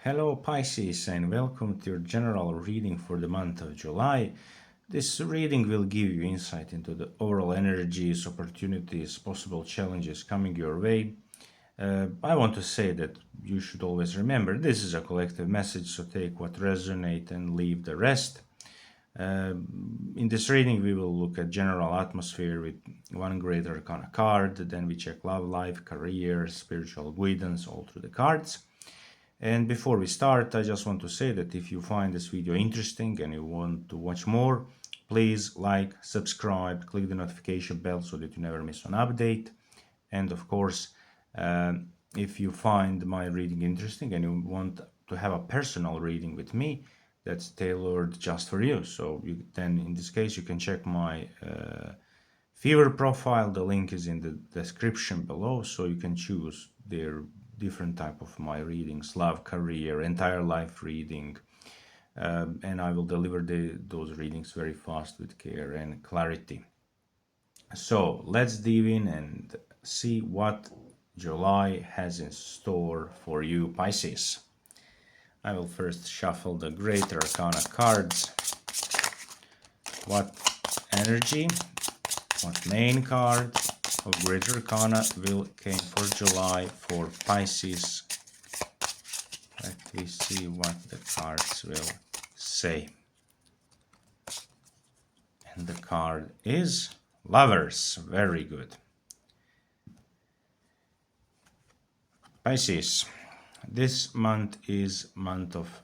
Hello Pisces and welcome to your general reading for the month of July. This reading will give you insight into the overall energies, opportunities, possible challenges coming your way. I want to say that you should always remember this is a collective message, so take what resonates and leave the rest. In this reading, we will look at general atmosphere with one great arcana card, then we check love life, career, spiritual guidance all through the cards. And before we start, I just want to say that if you find this video interesting and you want to watch more, please like, subscribe, click the notification bell so that you never miss an update. And of course, if you find my reading interesting and you want to have a personal reading with me, that's tailored just for you. So then in this case, you can check my Fiverr profile. The link is in the description below, so you can choose their different type of my readings: love, career, entire life reading, and I will deliver those readings very fast with care and clarity. So let's dive in and see what July has in store for you, Pisces. I will first shuffle the Great Arcana cards. What energy, what main card of Great Arcana will came for July for Pisces? Let me see what the cards will say. And the card is Lovers. Very good. Pisces, this month is month of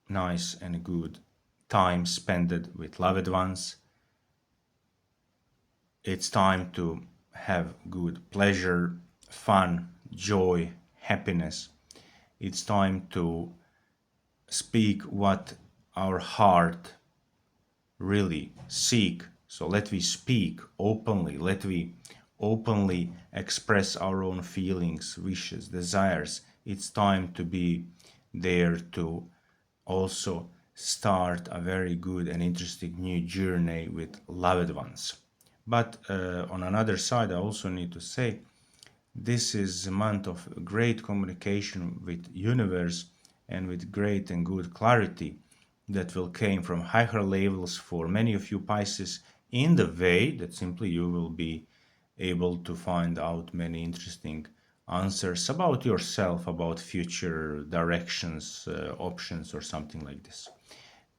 nice and good time spent with loved ones. It's time to have good pleasure, fun, joy, happiness. It's time to speak what our heart really seek. So let we speak openly. Let we openly express our own feelings, wishes, desires. It's time to be there to also start a very good and interesting new journey with loved ones. But on another side, I also need to say this is a month of great communication with universe and with great and good clarity that will came from higher levels for many of you Pisces, in the way that simply you will be able to find out many interesting answers about yourself, about future directions, options, or something like this.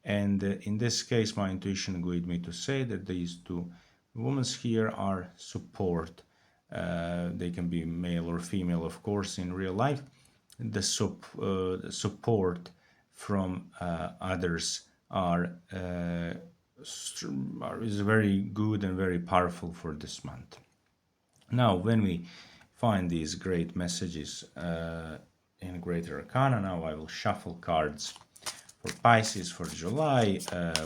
And in this case, my intuition guided me to say that these two women here are support. They can be male or female, of course, in real life. The support from others is very good and very powerful for this month. Now, when we find these great messages in Greater Arcana, now I will shuffle cards for Pisces for July,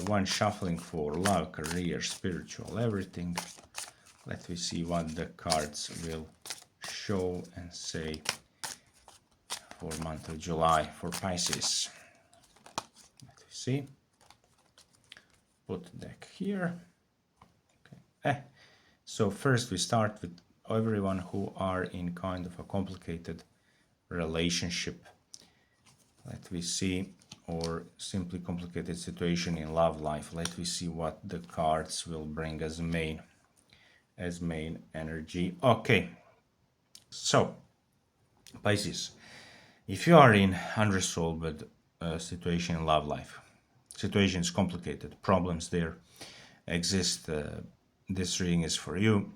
one shuffling for love, career, spiritual, everything. Let me see what the cards will show and say for month of July for Pisces. Let me see. Put the deck here. Okay. So first we start with everyone who are in kind of a complicated relationship. Let me see, or simply complicated situation in love life. Let me see what the cards will bring as main energy. Okay, so Pisces, if you are in unresolved situation in love life, situation is complicated, problems there exist, this reading is for you.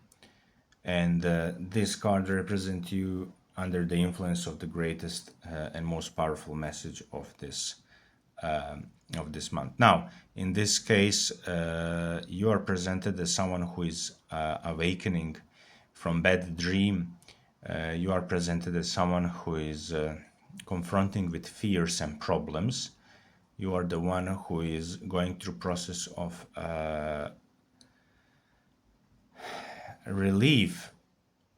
And this card represents you under the influence of the greatest and most powerful message of this month. Now, in this case, you are presented as someone who is awakening from bad dream. You are presented as someone who is confronting with fears and problems. You are the one who is going through process of relief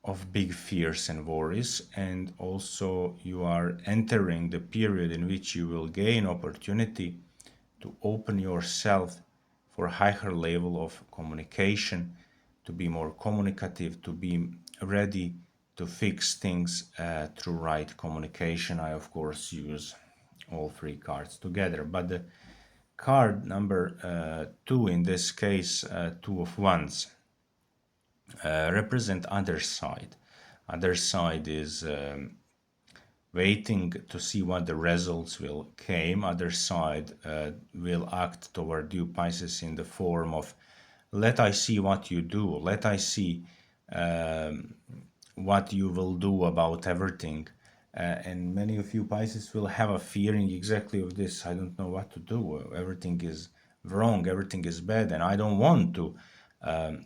of big fears and worries, and also you are entering the period in which you will gain opportunity to open yourself for a higher level of communication, to be more communicative, to be ready to fix things through right communication. I of course use all three cards together, but the card number 2 in this case, Two of Wands, represent other side. Other side is waiting to see what the results will came. Other side will act toward you, Pisces, in the form of, let I see what you do, let I see what you will do about everything. And many of you, Pisces, will have a feeling exactly of this. I don't know what to do. Everything is wrong, everything is bad, and I don't want to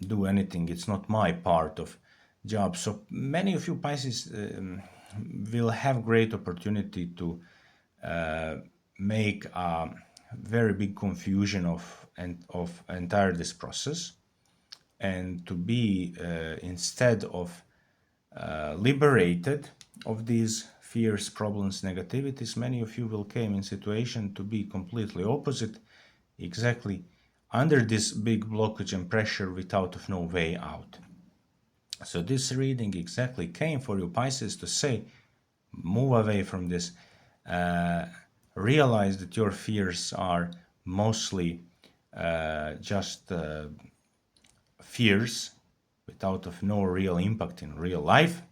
do anything. It's not my part of job. So many of you, Pisces, will have great opportunity to make a very big confusion of entire this process, and to be instead of liberated of these fears, problems, negativities, many of you will came in situation to be completely opposite, exactly under this big blockage and pressure without of no way out. So this reading exactly came for you, Pisces, to say, move away from this. Realize that your fears are mostly just fears without of no real impact in real life,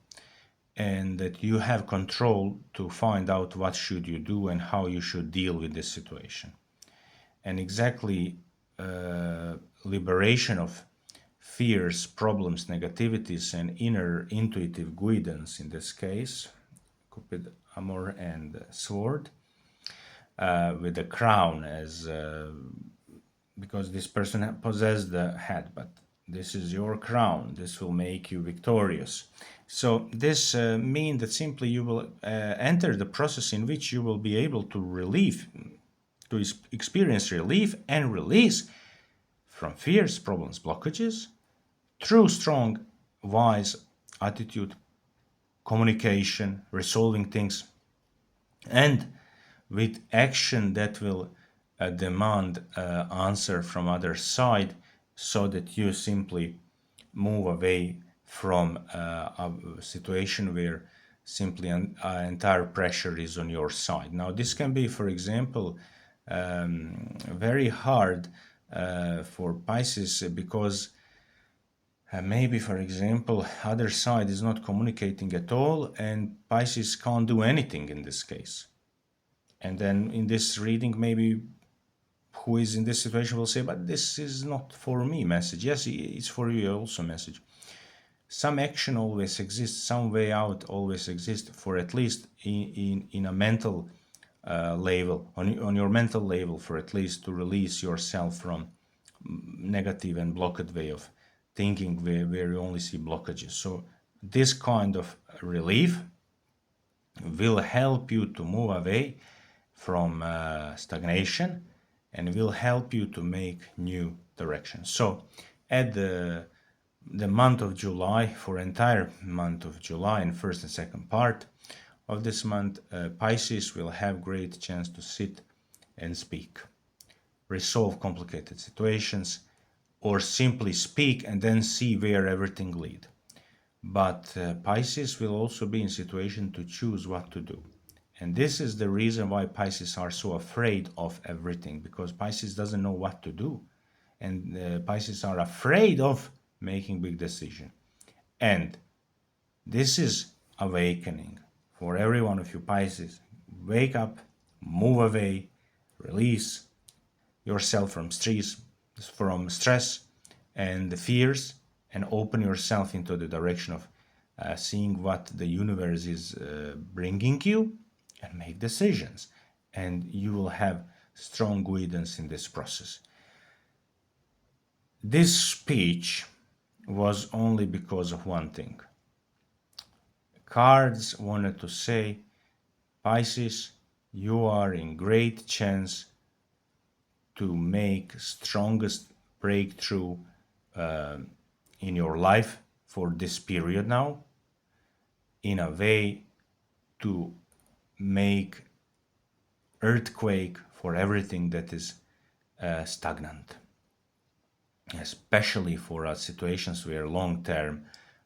and that you have control to find out what should you do and how you should deal with this situation. And exactly liberation of fears, problems, negativities, and inner intuitive guidance in this case, Cupid, Amor, and Sword, with the crown as because this person possessed the head, but this is your crown. This will make you victorious. So this means that simply you will enter the process in which you will be able to experience relief and release from fears, problems, blockages through strong, wise attitude, communication, resolving things, and with action that will demand answer from other side, so that you simply move away from a situation where simply entire pressure is on your side. Now this can be, for example, very hard for Pisces, because maybe, for example, other side is not communicating at all, and Pisces can't do anything in this case. And then in this reading, maybe who is in this situation will say, but this is not for me message. Yes, it's for you also message. Some action always exists, some way out always exists, for at least in a mental level, on your mental level, for at least to release yourself from negative and blocked way of thinking where you only see blockages. So this kind of relief will help you to move away from stagnation, and will help you to make new directions. So at the month of July, for entire month of July and first and second part of this month, Pisces will have great chance to sit and speak, resolve complicated situations, or simply speak and then see where everything lead. But Pisces will also be in situation to choose what to do. And this is the reason why Pisces are so afraid of everything, because Pisces doesn't know what to do. And Pisces are afraid of making big decision. And this is awakening for every one of you, Pisces. Wake up, move away, release yourself from stress and the fears, and open yourself into the direction of seeing what the universe is bringing you, and make decisions. And you will have strong guidance in this process. This speech was only because of one thing. Cards wanted to say, Pisces, you are in great chance to make strongest breakthrough in your life for this period now, in a way to make earthquake for everything that is stagnant, especially for situations where long-term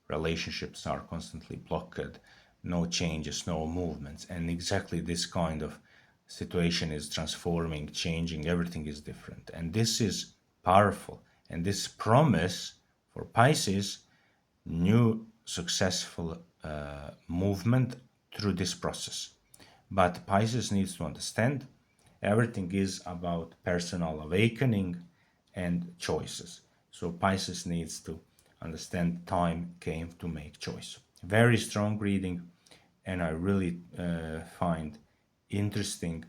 relationships are constantly blocked, no changes, no movements. And exactly this kind of situation is transforming, changing, everything is different. And this is powerful. And this promise for Pisces, new successful movement through this process. But Pisces needs to understand everything is about personal awakening and choices. So Pisces needs to understand time came to make choice. Very strong reading, and I really find interesting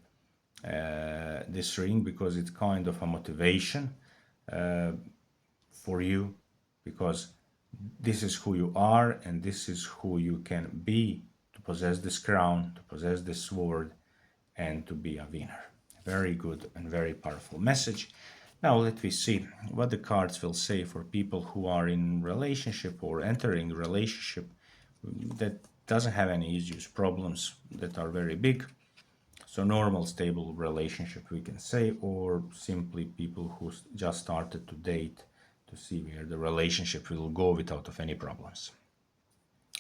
this reading because it's kind of a motivation for you, because this is who you are and this is who you can be to possess this crown, to possess this sword, and to be a winner. Very good and very powerful message. Now let me see what the cards will say for people who are in relationship or entering relationship that doesn't have any issues, problems that are very big. So normal, stable relationship, we can say, or simply people who just started to date to see where the relationship will go without of any problems.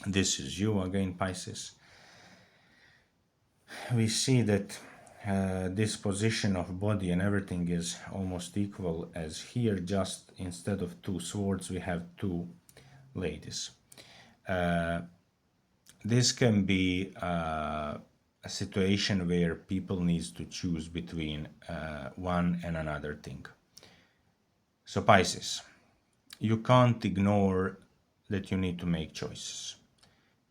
This is you again, Pisces. We see that this position of body and everything is almost equal as here, just instead of two swords we have two ladies. This can be a situation where people need to choose between one and another thing. So Pisces, you can't ignore that you need to make choices.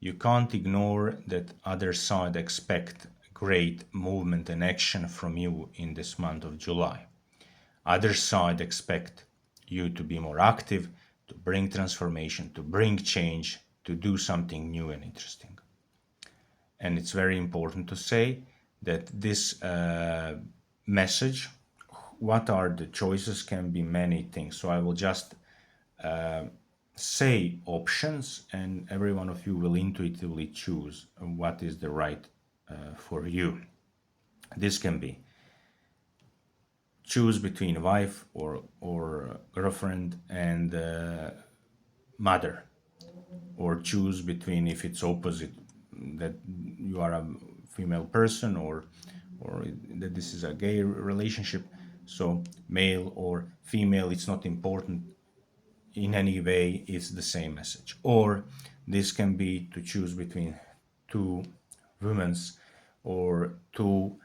You can't ignore that other side expect great movement and action from you in this month of July. Other side expect you to be more active, to bring transformation, to bring change, to do something new and interesting. And it's very important to say that this message, what are the choices, can be many things. So I will just say options, and every one of you will intuitively choose what is the right for you. This can be choose between wife or girlfriend and mother, or choose between, if it's opposite, that you are a female person, or that this is a gay relationship, so male or female, it's not important in any way, it's the same message. Or this can be to choose between two women's, or two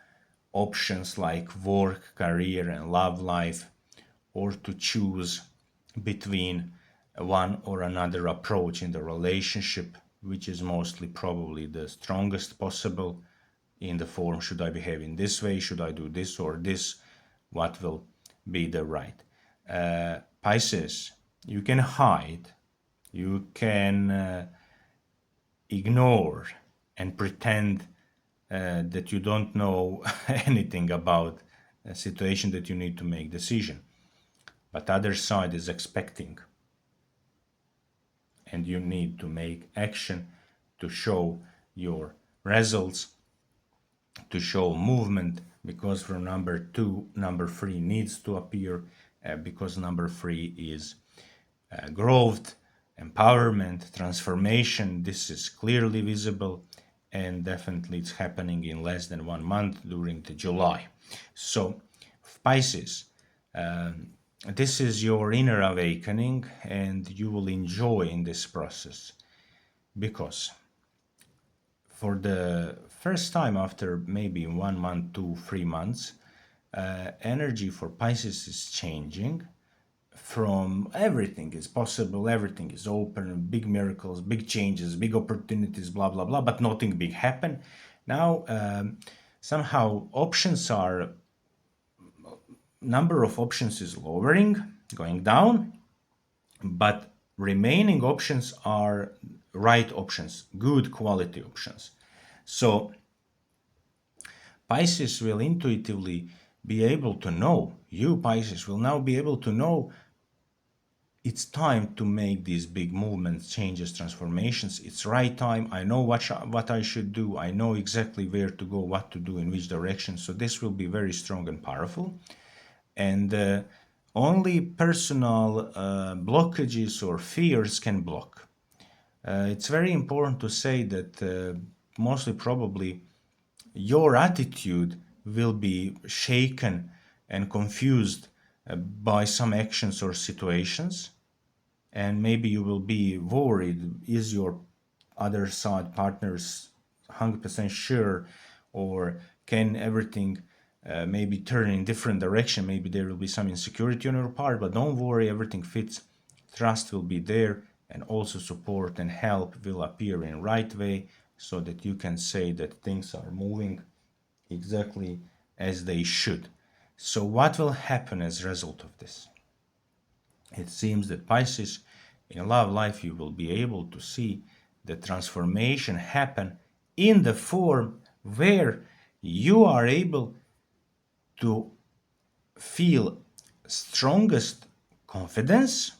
options like work, career, and love life, or to choose between one or another approach in the relationship, which is mostly probably the strongest possible, in the form, should I behave in this way, should I do this or this, what will be the right. Pisces, you can hide, you can ignore and pretend that you don't know anything about a situation that you need to make decision, but other side is expecting, and you need to make action to show your results, to show movement, because from number 2, number 3 needs to appear, because number 3 is growth, empowerment, transformation. This is clearly visible, and definitely it's happening in less than 1 month during the July. So Pisces, this is your inner awakening, and you will enjoy in this process, because for the first time after maybe 1 month, 2, 3 months, energy for Pisces is changing. From everything is possible, everything is open, big miracles, big changes, big opportunities, blah blah blah, but nothing big happen. Now somehow options are, number of options is lowering, going down, but remaining options are right options, good quality options. So Pisces will intuitively be able to know, you Pisces will now be able to know, it's time to make these big movements, changes, transformations. It's right time. I know what I should do. I know exactly where to go, what to do, in which direction. So this will be very strong and powerful. And only personal blockages or fears can block. It's very important to say that mostly probably your attitude will be shaken and confused by some actions or situations, and maybe you will be worried, is your other side partners 100% sure, or can everything maybe turn in different direction, maybe there will be some insecurity on your part, but don't worry, everything fits. Trust will be there, and also support and help will appear in right way, so that you can say that things are moving exactly as they should. So what will happen as a result of this? It seems that Pisces, in love life, you will be able to see the transformation happen in the form where you are able to feel strongest confidence,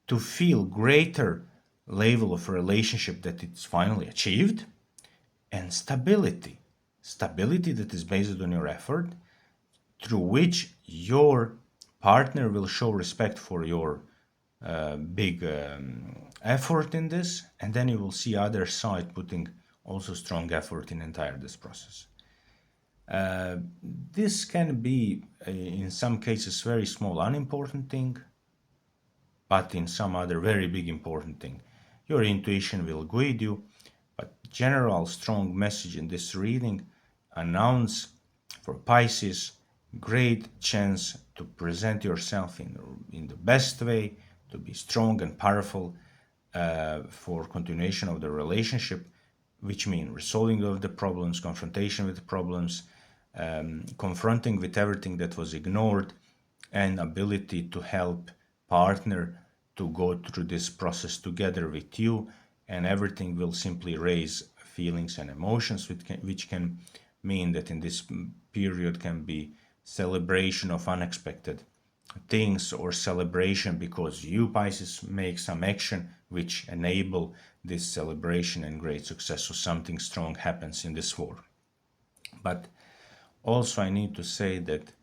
to feel greater level of relationship that it's finally achieved, and stability. Stability that is based on your effort, through which your partner will show respect for your big effort in this, and then you will see other side putting also strong effort in entire this process. This can be in some cases very small unimportant thing, but in some other very big important thing. Your intuition will guide you, but general strong message in this reading announce for Pisces great chance to present yourself in the best way, to be strong and powerful for continuation of the relationship, which mean resolving of the problems, confrontation with the problems, confronting with everything that was ignored, and ability to help partner to go through this process together with you, and everything will simply raise feelings and emotions, which can mean that in this period can be celebration of unexpected things, or celebration because you Pisces make some action which enable this celebration and great success. So something strong happens in this war. But also I need to say that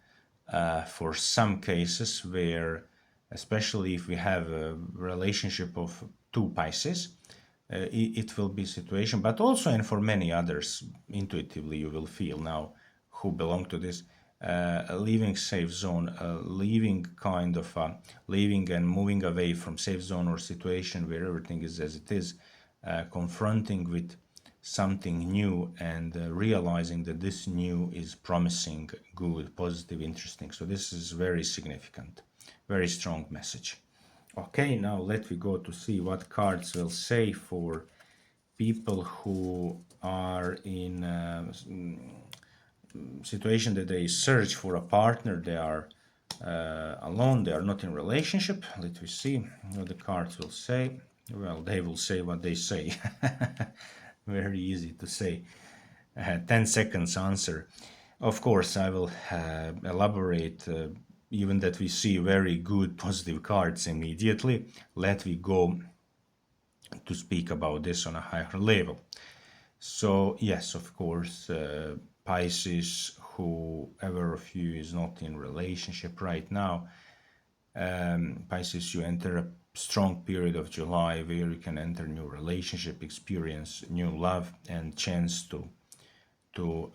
for some cases where, especially if we have a relationship of two Pisces, it will be situation, but also, and for many others, intuitively you will feel now who belong to this leaving safe zone, leaving kind of leaving and moving away from safe zone or situation where everything is as it is, confronting with something new, and realizing that this new is promising, good, positive, interesting. So this is very significant, very strong message. Okay, now let me go to see what cards will say for people who are in situation that they search for a partner, they are alone, they are not in relationship. Let me see what the cards will say. Well, they will say what they say. Very easy to say. 10 seconds answer. Of course, I will elaborate, even that we see very good positive cards immediately. Let me go to speak about this on a higher level. So yes, of course, Pisces, whoever of you is not in relationship right now, Pisces, you enter a strong period of July where you can enter new relationship, experience new love, and chance to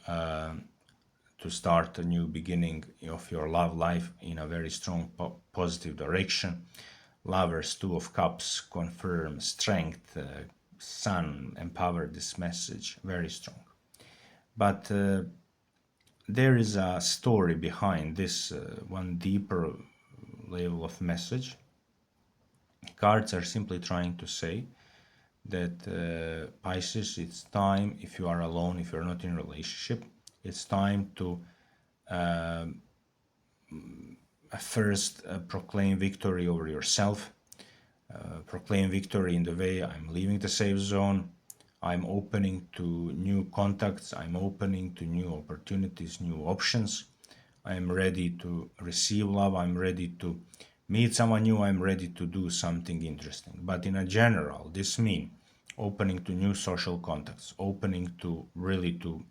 start a new beginning of your love life in a very strong positive direction. Lovers, Two of Cups, confirm strength. Sun, empower this message, very strong. But there is a story behind this, one deeper level of message. Cards are simply trying to say that Pisces, it's time, if you are alone, if you're not in a relationship, it's time to first proclaim victory over yourself, proclaim victory in the way I'm leaving the safe zone, I'm opening to new contacts, I'm opening to new opportunities, new options, I'm ready to receive love, I'm ready to meet someone new, I'm ready to do something interesting. But in a general, this means opening to new social contacts, opening to really to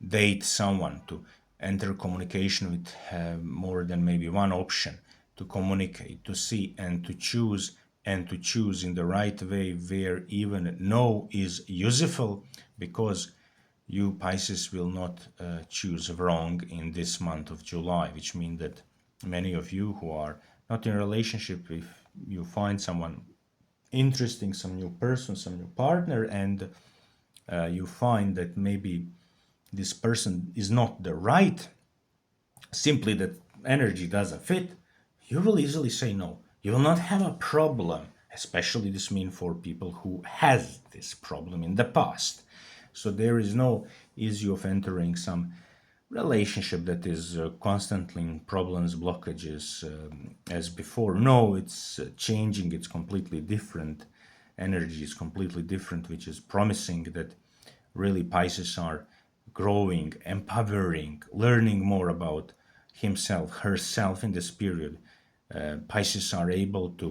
date someone, to enter communication with more than maybe one option, to communicate, to see and to choose and to choose in the right way where even no is useful, because you Pisces will not choose wrong in this month of July, which means that many of you who are not in a relationship, if you find someone interesting, some new person, some new partner, and you find that maybe this person is not the right, simply that energy doesn't fit, you will easily say no. You will not have a problem, especially this means for people who has this problem in the past. So there is no issue of entering some relationship that is constantly in problems, blockages, as before. No, it's changing, it's completely different. Energy is completely different, which is promising that really Pisces are growing, empowering, learning more about himself, herself in this period. Pisces are able to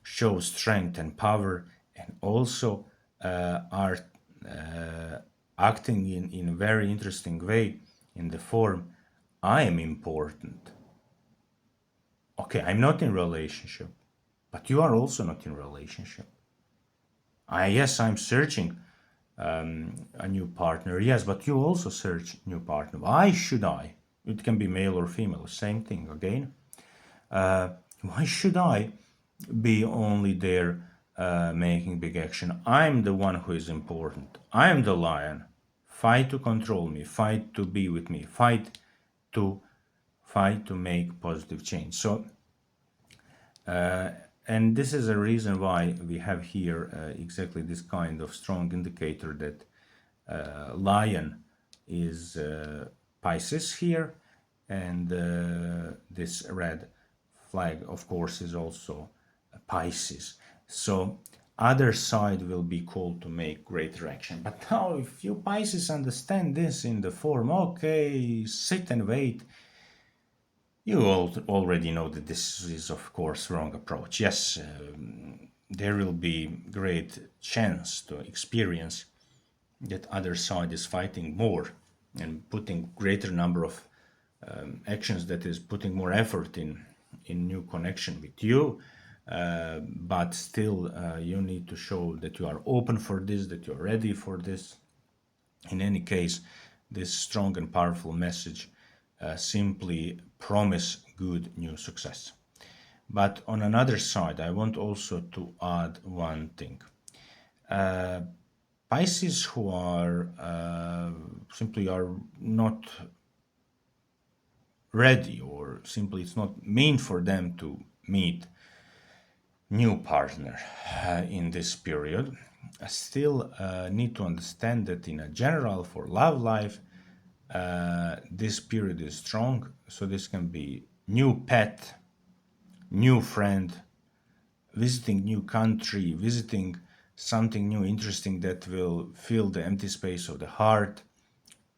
show strength and power, and also are acting in a very interesting way in the form, I am important. Okay, I'm not in relationship, but you are also not in relationship. Yes, I'm searching a new partner. Yes, but you also search new partner. Why should I? It can be male or female, same thing again. Why should I be only there making big action? I'm the one who is important. I'm the lion. Fight to control me. Fight to be with me. To fight to make positive change. So, and this is a reason why we have here exactly this kind of strong indicator that lion is Pisces here, and this red flag, of course, is also Pisces. So other side will be called to make greater action. But now, if you Pisces understand this in the form, okay, sit and wait, you already know that this is, of course, wrong approach. Yes, there will be great chance to experience that other side is fighting more and putting greater number of actions, that is putting more effort in new connection with you, but still you need to show that you are open for this, that you're ready for this. In any case, this strong and powerful message simply promise good new success. But on another side, I want also to add one thing. Pisces who are simply are not ready, or simply it's not meant for them to meet new partner in this period, still need to understand that in a general for love life, this period is strong. So this can be new pet, new friend, visiting new country, visiting something new, interesting that will fill the empty space of the heart,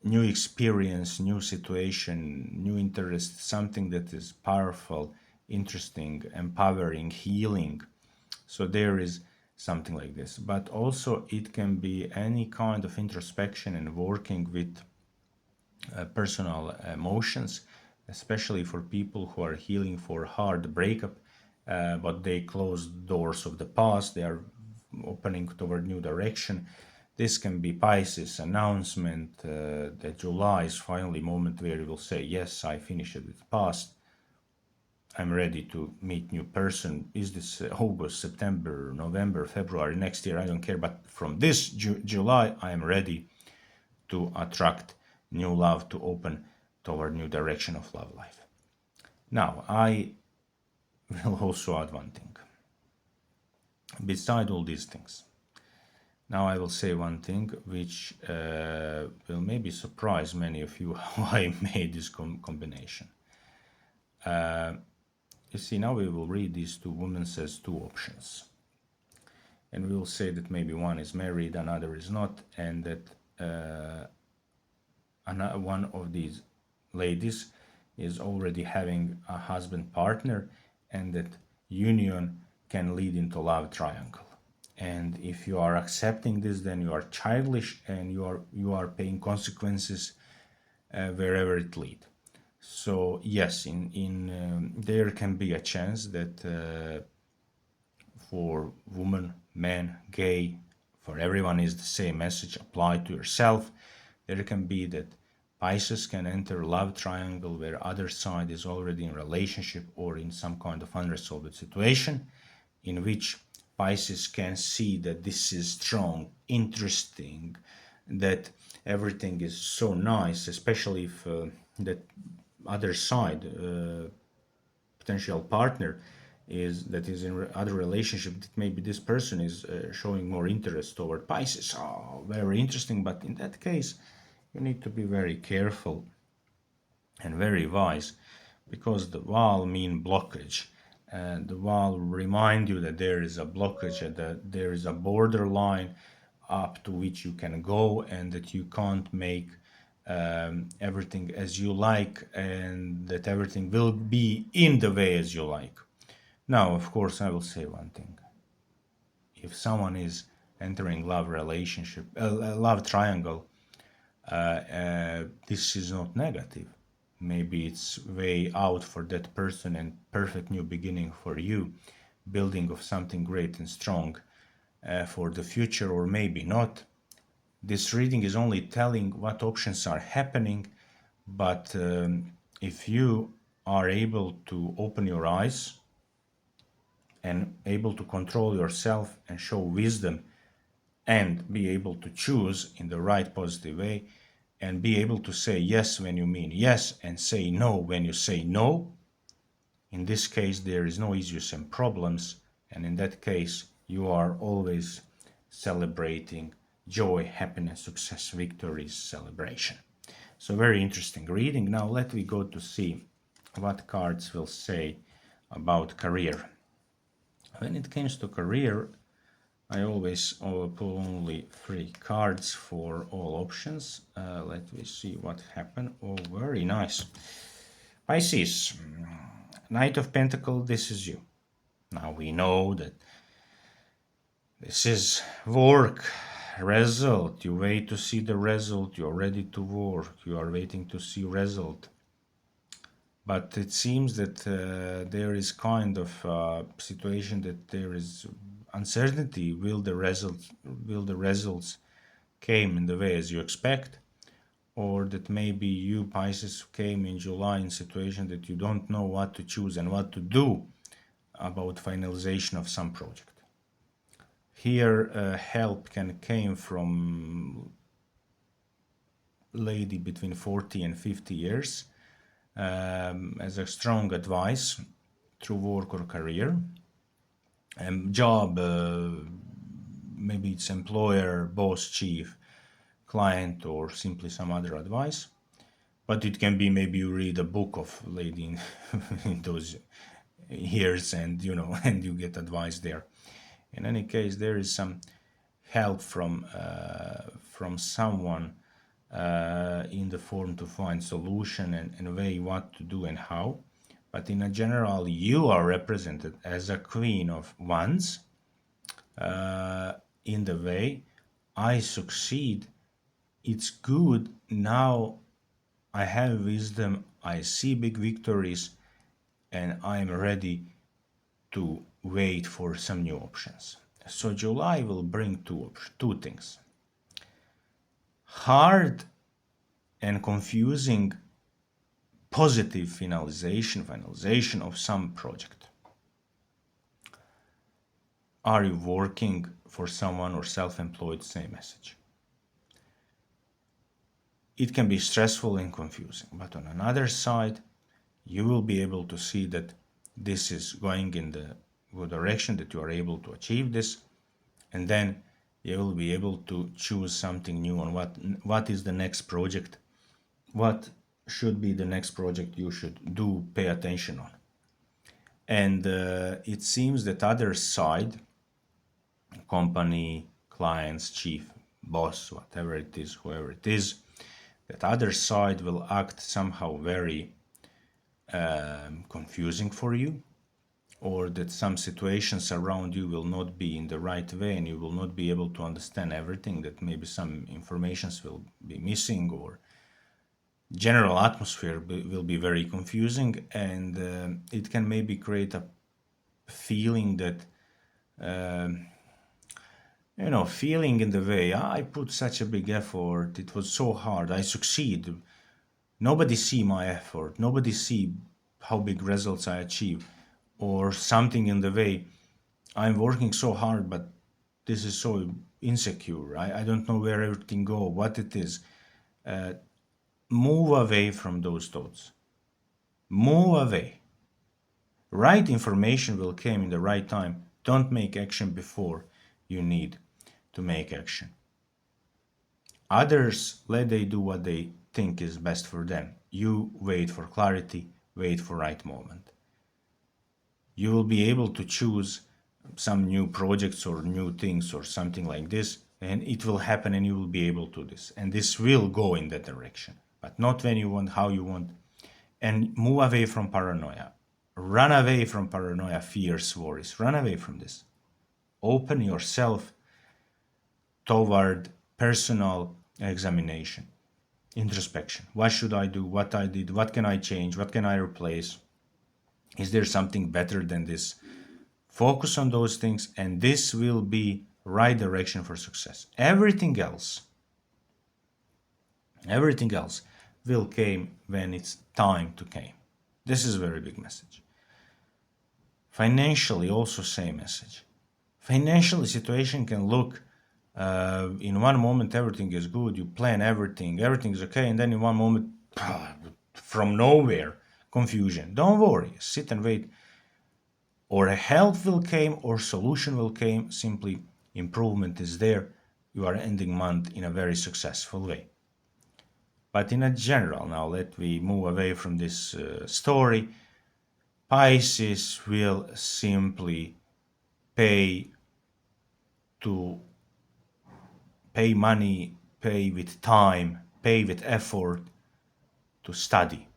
new experience, new situation, new interest, something that is powerful, interesting, empowering, healing. So there is something like this. But also it can be any kind of introspection and working with personal emotions, especially for people who are healing for hard breakup, but they close doors of the past, they are opening toward new direction. This can be Pisces announcement that July is finally moment where you will say, yes, I finished it with the past. I'm ready to meet new person. Is this August, September, November, February, next year? I don't care. But from this July, I am ready to attract new love, to open toward new direction of love life. Now, I will also add one thing. Beside all these things, now I will say one thing which will maybe surprise many of you how I made this combination. You see, now we will read these two women as two options. And we will say that maybe one is married, another is not, and that one of these ladies is already having a husband partner, and that union can lead into love triangle. And if you are accepting this, then you are childish, and you are paying consequences wherever it leads. So yes, in there can be a chance that for woman, man, gay, for everyone is the same message applied to yourself. There can be that Pisces can enter love triangle where other side is already in relationship or in some kind of unresolved situation, in which Pisces can see that this is strong, interesting, that everything is so nice, especially if that other side, potential partner, is in other relationship, that maybe this person is showing more interest toward Pisces. Oh, very interesting. But in that case, you need to be very careful and very wise, because the wall mean blockage, and the wall remind you that there is a blockage and that there is a borderline up to which you can go, and that you can't make everything as you like, and that everything will be in the way as you like. Now, of course, I will say one thing. If someone is entering love relationship, love triangle, this is not negative. Maybe it's way out for that person and perfect new beginning for you, building of something great and strong for the future, or maybe not. This reading is only telling what options are happening, but if you are able to open your eyes and able to control yourself and show wisdom and be able to choose in the right positive way, and be able to say yes when you mean yes and say no when you say no, in this case there is no issues and problems, and in that case you are always celebrating joy, happiness, success, victories, celebration. So very interesting reading. Now let me go to see what cards will say about career. When it comes to career, I always pull only 3 cards for all options. Let me see what happened. Oh, very nice. Pisces, Knight of Pentacles, this is you. Now we know that this is work, result. You wait to see the result. You're ready to work. You are waiting to see result. But it seems that there is kind of situation that there is uncertainty. Will the results came in the way as you expect, or that maybe you, Pisces, came in July in situation that you don't know what to choose and what to do about finalization of some project. Here help can came from lady between 40 and 50 years as a strong advice through work or career. Job, maybe it's employer, boss, chief, client, or simply some other advice. But it can be maybe you read a book of lady in those years, and and you get advice there. In any case, there is some help from someone in the form to find solution and way what to do and how. But in a general, you are represented as a Queen of Wands in the way I succeed. It's good. Now I have wisdom. I see big victories, and I'm ready to wait for some new options. So July will bring two things: hard and confusing positive finalization of some project. Are you working for someone or self-employed? Same message. It can be stressful and confusing, but on another side, you will be able to see that this is going in the good direction, that you are able to achieve this, and then you will be able to choose something new on what is the next project, what should be the next project you should do, pay attention on. And it seems that other side, company, clients, chief, boss, whatever it is, whoever it is, that other side will act somehow very confusing for you, or that some situations around you will not be in the right way and you will not be able to understand everything, that maybe some informations will be missing, or general atmosphere will be very confusing, and it can maybe create a feeling that feeling in the way, I put such a big effort, it was so hard, I succeed. Nobody see my effort, nobody see how big results I achieve, or something in the way, I'm working so hard, but this is so insecure. I don't know where everything go, what it is. Move away from those thoughts. Move away. Right information will come in the right time. Don't make action before you need to make action. Others, let they do what they think is best for them. You wait for clarity, wait for right moment. You will be able to choose some new projects or new things or something like this, and it will happen and you will be able to this. And this will go in that direction, but not when you want, how you want. And move away from paranoia. Run away from paranoia, fears, worries. Run away from this. Open yourself toward personal examination, introspection. What should I do? What I did? What can I change? What can I replace? Is there something better than this? Focus on those things, and this will be right direction for success. Everything else will came when it's time to came. This is a very big message. Financially, also same message. Financially, situation can look in one moment everything is good, you plan everything is okay, and then in one moment, from nowhere, confusion. Don't worry, sit and wait. Or a help will came, or solution will came. Simply improvement is there. You are ending month in a very successful way. But in a general, now let we move away from this story. Pisces will simply pay money, pay with time, pay with effort to study,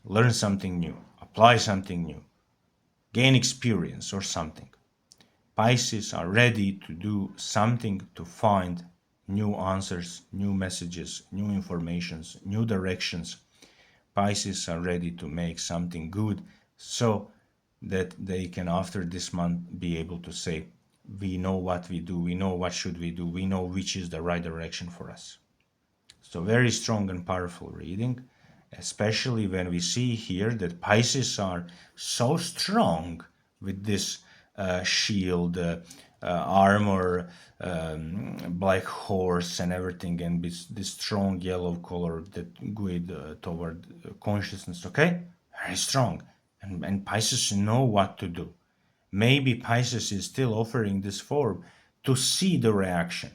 learn something new, apply something new, gain experience or something. Pisces are ready to do something to find new answers, new messages, new informations, new directions. Pisces are ready to make something good so that they can, after this month, be able to say, we know what we do, we know what should we do, we know which is the right direction for us. So very strong and powerful reading, especially when we see here that Pisces are so strong with this shield, armor, black horse and everything, and this strong yellow color that guide toward consciousness, okay? Very strong. And Pisces know what to do. Maybe Pisces is still offering this form to see the reaction,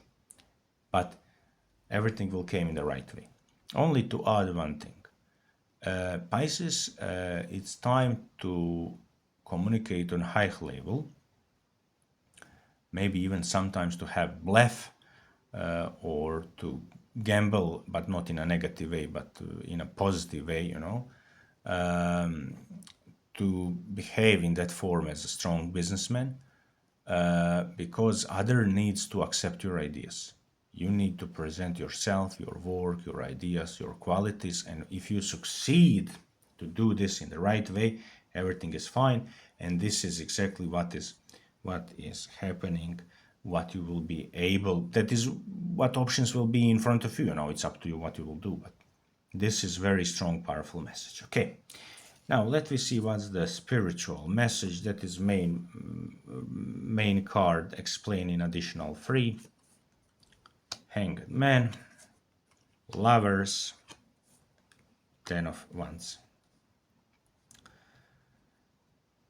but everything will come in the right way. Only to add one thing. Pisces, it's time to communicate on high level, maybe even sometimes to have bluff or to gamble, but not in a negative way, but in a positive way, to behave in that form as a strong businessman, because other needs to accept your ideas. You need to present yourself, your work, your ideas, your qualities, and if you succeed to do this in the right way, everything is fine. And this is exactly what is happening, what you will be able, that is what options will be in front of you. It's up to you what you will do, but this is very strong, powerful message. Okay, now let me see what's the spiritual message that is main card explaining additional 3. Hanged Man, Lovers, 10 of Wands.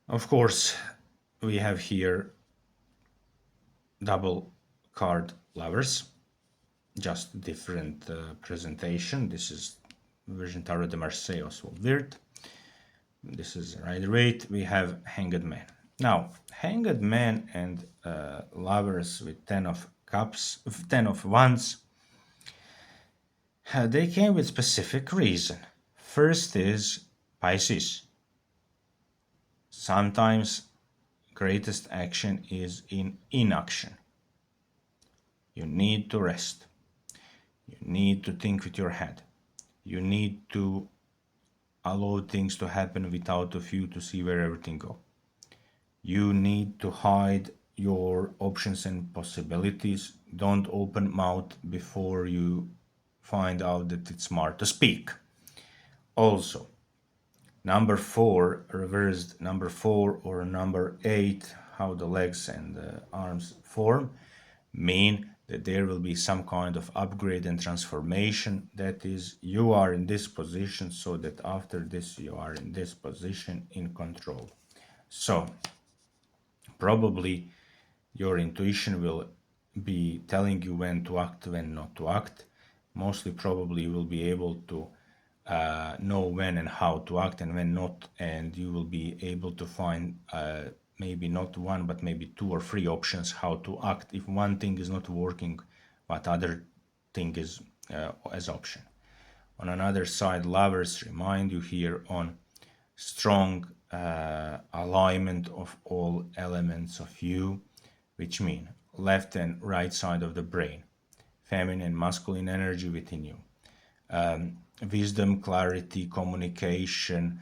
Of course, we have here double card Lovers, just different presentation. This is version Tarot de Marseille, Oswald Wirth. This is Rider-Waite. We have Hanged Man. Now, Hanged Man and Lovers with 10 of Cups, 10 of Wands, they came with specific reason. First is Pisces. Sometimes greatest action is in inaction. You need to rest. You need to think with your head. You need to allow things to happen without of you to see where everything go. You need to hide your options and possibilities. Don't open mouth before you find out that it's smart to speak. Also, number 4, reversed number 4 or number 8, how the legs and the arms form, mean that there will be some kind of upgrade and transformation. That is, you are in this position, so that after this you are in this position in control. So probably your intuition will be telling you when to act, when not to act. Mostly probably you will be able to know when and how to act and when not, and you will be able to find maybe not one but maybe 2 or 3 options how to act if one thing is not working, what other thing is as option. On another side, lovers remind you here on strong alignment of all elements of you, which mean left and right side of the brain, feminine and masculine energy within you, wisdom, clarity, communication,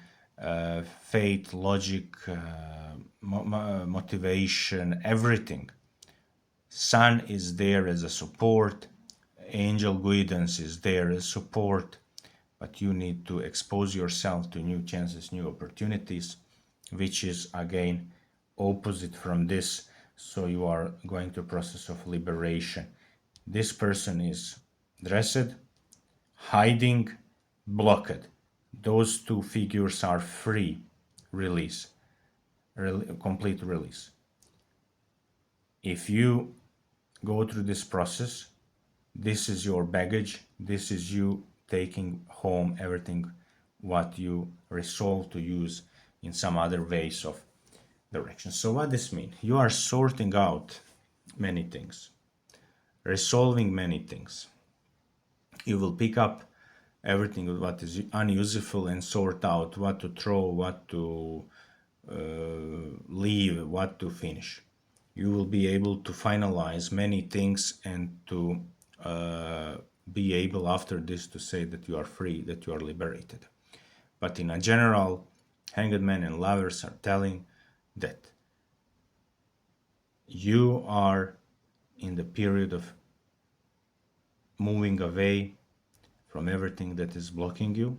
faith, logic, motivation, everything. Sun is there as a support, angel guidance is there as support, but you need to expose yourself to new chances, new opportunities, which is again opposite from this. So you are going through process of liberation. This person is dressed, hiding, blocked. Those 2 figures are free release, complete release. If you go through this process, this is your baggage, this is you taking home everything what you resolve to use in some other ways of direction. So what this means? You are sorting out many things, resolving many things. You will pick up everything what is unuseful and sort out what to throw, what to leave, what to finish. You will be able to finalize many things and to be able after this to say that you are free, that you are liberated. But in a general, Hanged Man and Lovers are telling that you are in the period of moving away from everything that is blocking you.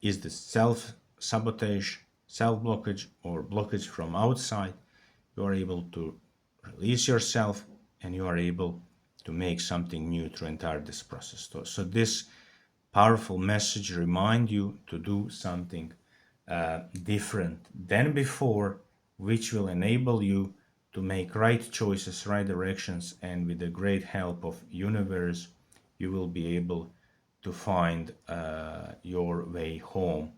Is this self-sabotage, self-blockage, or blockage from outside? You are able to release yourself and you are able to make something new to enter this process. So this powerful message remind you to do something different than before, which will enable you to make right choices, right directions, and with the great help of universe, you will be able to find your way home,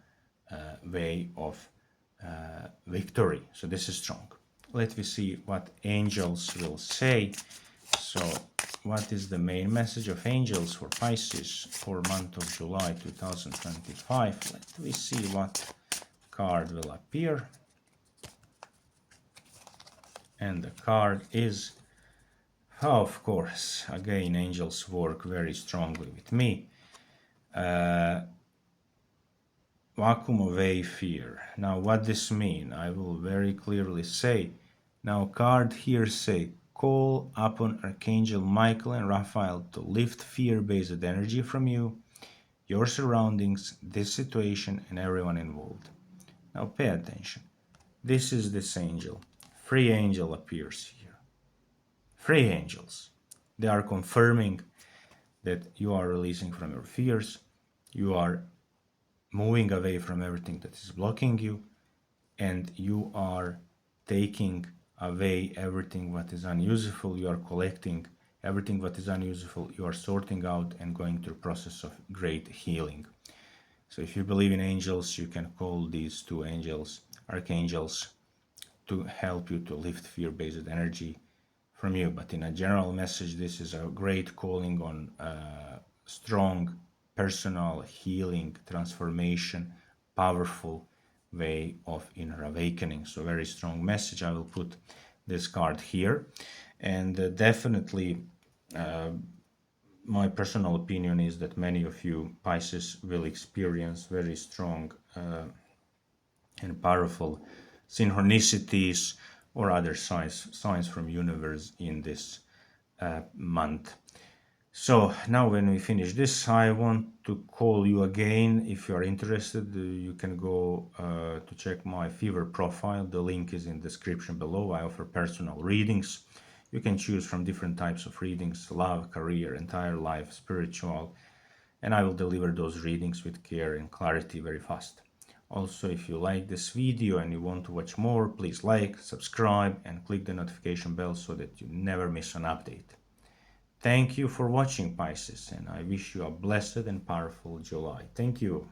way of victory. So this is strong. Let me see what angels will say. So what is the main message of angels for Pisces for month of July 2025? Let me see what card will appear. And the card is, of course, again, angels work very strongly with me. Vacuum away fear. Now what this mean? I will very clearly say. Now card here say, call upon Archangel Michael and Raphael to lift fear-based energy from you, your surroundings, this situation, and everyone involved. Now pay attention. This is this angel. 3 angel appears here. 3 angels. They are confirming that you are releasing from your fears, you are moving away from everything that is blocking you, and you are taking away everything what is unuseful. You are collecting everything what is unuseful. You are sorting out and going through process of great healing. So if you believe in angels, you can call these 2 angels, archangels, to help you to lift fear-based energy from you. But in a general message, this is a great calling on strong personal healing, transformation, powerful way of inner awakening. So very strong message. I will put this card here. And definitely my personal opinion is that many of you Pisces will experience very strong and powerful synchronicities or other signs from universe in this month. So now when we finish this, I want to call you again. If you are interested, you can go to check my Fiverr profile. The link is in the description below. I offer personal readings. You can choose from different types of readings: love, career, entire life, spiritual, and I will deliver those readings with care and clarity very fast. Also, if you like this video and you want to watch more, please like, subscribe, and click the notification bell so that you never miss an update. Thank you for watching, Pisces, and I wish you a blessed and powerful July. Thank you.